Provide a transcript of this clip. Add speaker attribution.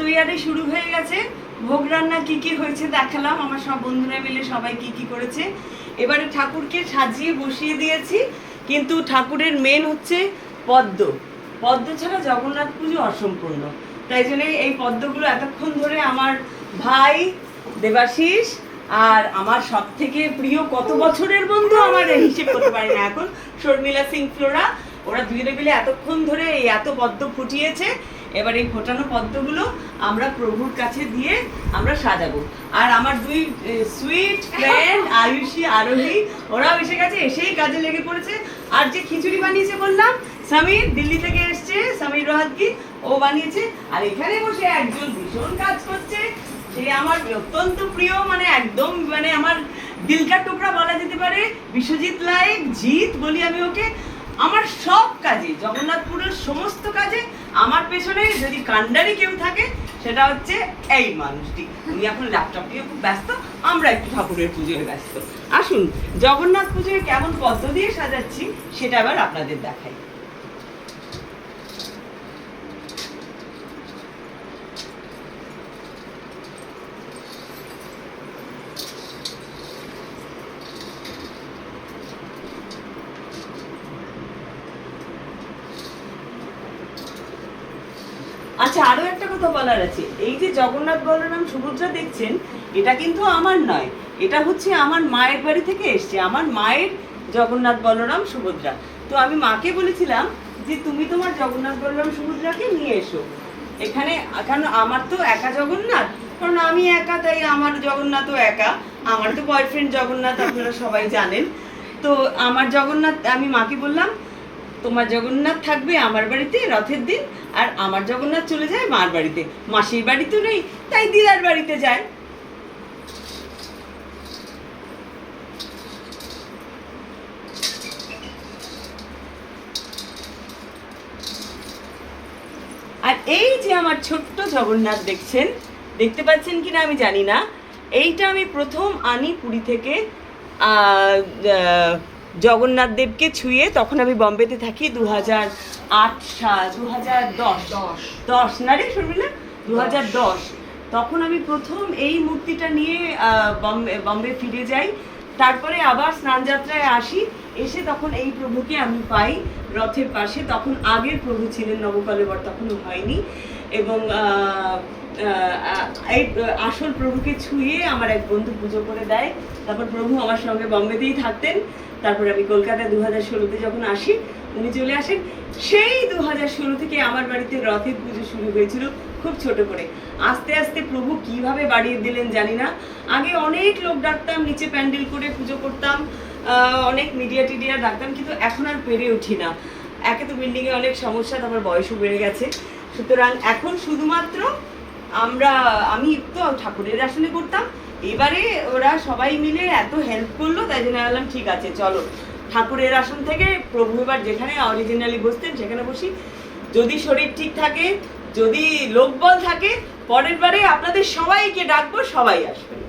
Speaker 1: তৈয়ারি শুরু হয়ে গেছে। ভোগ রান্না কি কি হয়েছে দেখালাম, আমার সব বন্ধুরা মিলে সবাই কি কি করেছে। এবারে ঠাকুরকে সাজিয়ে বসিয়ে দিয়েছি, কিন্তু ঠাকুরের মেন হচ্ছে পদ্ম। পদ্ম ছাড়া জগন্নাথ পুজো অসম্পূর্ণ। তাই জন্য এই পদ্মগুলো এতক্ষণ ধরে আমার ভাই দেবাশিস আর আমার সব থেকে প্রিয় কত বছরের বন্ধু, আমার হিসেব করতে পারি না এখন, শর্মিলা সিং ফ্লোরা, ওরা দুজনে মিলে এতক্ষণ ধরে এই এত পদ্ম ফুটিয়েছে। এবার এই ফোটানো পদ্মগুলো আমরা প্রভুর কাছে দিয়ে আমরা সাজাবো। আর আমার দুই সুইট ফ্রেন্ড আয়ুষী আরোহী, ওরাও এসে গেছে, এসেই কাজে লেগে পড়েছে। আর যে খিচুড়ি বানিয়েছে বললাম, সমীর দিল্লি থেকে এসছে, সমীর রোহাতকি, ও বানিয়েছে। আর এখানে বসে একজন ভীষণ কাজ করছে, সে আমার অত্যন্ত প্রিয়, মানে একদম মানে আমার দিলকার টুকরা বলা যেতে পারে, বিশ্বজিৎ লাইক জিৎ বলি আমি ওকে। আমার সব কাজে, জগন্নাথপুরের সমস্ত কাজে আমার পেছনে যদি কান্ডারি কেউ থাকে সেটা হচ্ছে এই মানুষটি। উনি এখন ল্যাপটপ নিয়ে খুব ব্যস্ত, আমরা একটু ঠাকুরের পুজোয় ব্যস্ত। আসুন জগন্নাথ পুজোয় কেমন পদ্ম দিয়ে সাজাচ্ছি সেটা আবার আপনাদের দেখাই। আচ্ছা, আরো একটা কথা বলার আছে। এই যে জগন্নাথ বলরাম সুভদ্রা দেখছেন, এটা কিন্তু আমার নয়, এটা হচ্ছে আমার মায়ের বাড়ি থেকে এসছে, আমার মায়ের জগন্নাথ বলরাম সুভদ্রা। তো আমি মাকে বলেছিলাম যে তুমি তোমার জগন্নাথ বলরাম সুভদ্রাকে নিয়ে এসো এখানে, কারণ আমার তো একা জগন্নাথ, কারণ আমি একা, তাই আমার জগন্নাথও একা। আমার তো বয়ফ্রেন্ড জগন্নাথ, আপনারা সবাই জানেন। তো আমার জগন্নাথ, আমি মাকে বললাম তোমার জগন্নাথ থাকবে আমার বাড়িতে রথের দিন, আর আমার জগন্নাথ চলে যায় মার বাড়িতে, মাসির বাড়ি তো নেই, তাই দিদার বাড়িতে যায়। আর এই যে আমার ছোট্ট জগন্নাথ দেখছেন, দেখতে পাচ্ছেন কিনা আমি জানি না, এইটা আমি প্রথম আনি পুরী থেকে জগন্নাথ দেবকে ছুঁয়ে। তখন আমি বম্বেতে থাকি, 2008 সাল, 2010 না রে শর্মিলা, 2010। তখন আমি প্রথম এই মূর্তিটা নিয়ে বম্বে ফিরে যাই। তারপরে আবার স্নানযাত্রায় আসি, এসে তখন এই প্রভুকে আমি পাই রথের পাশে। তখন আগের প্রভু ছিলেন নবকলেবর, তখনও হয়নি। এবং এই আসল প্রভুকে ছুঁয়ে আমার এক বন্ধু পুজো করে দেয়। তারপর প্রভু আমার সঙ্গে বম্বেতেই থাকতেন। তারপর আমি কলকাতায় 2016-তে যখন আসি, উনি চলে আসেন। সেই 2016 থেকে আমার বাড়িতে রথের পুজো শুরু হয়েছিল খুব ছোট করে। আস্তে আস্তে প্রভু কিভাবে বাড়িয়ে দিলেন জানি না। আগে অনেক লোক ডাকতাম, নিচে প্যান্ডেল করে পুজো করতাম, অনেক মিডিয়া টিডিয়া ডাকতাম, কিন্তু এখন আর পেরে উঠি না। একে তো বিল্ডিংয়ে অনেক সমস্যা, তারপর বয়সও বেড়ে গেছে। সুতরাং এখন শুধুমাত্র আমি তো ঠাকুরের আসনে করতাম, এবারে ওরা সবাই মিলে এত হেল্প করলো, তাই জন্য বললাম ঠিক আছে চলো ঠাকুরের আসন থেকে প্রভু এবার যেখানে অরিজিনালি বসতেন সেখানে বসি। যদি শরীর ঠিক থাকে, যদি লোকবল থাকে, পরের বারে আপনাদের সবাইকে ডাকবো, সবাই আসবেন।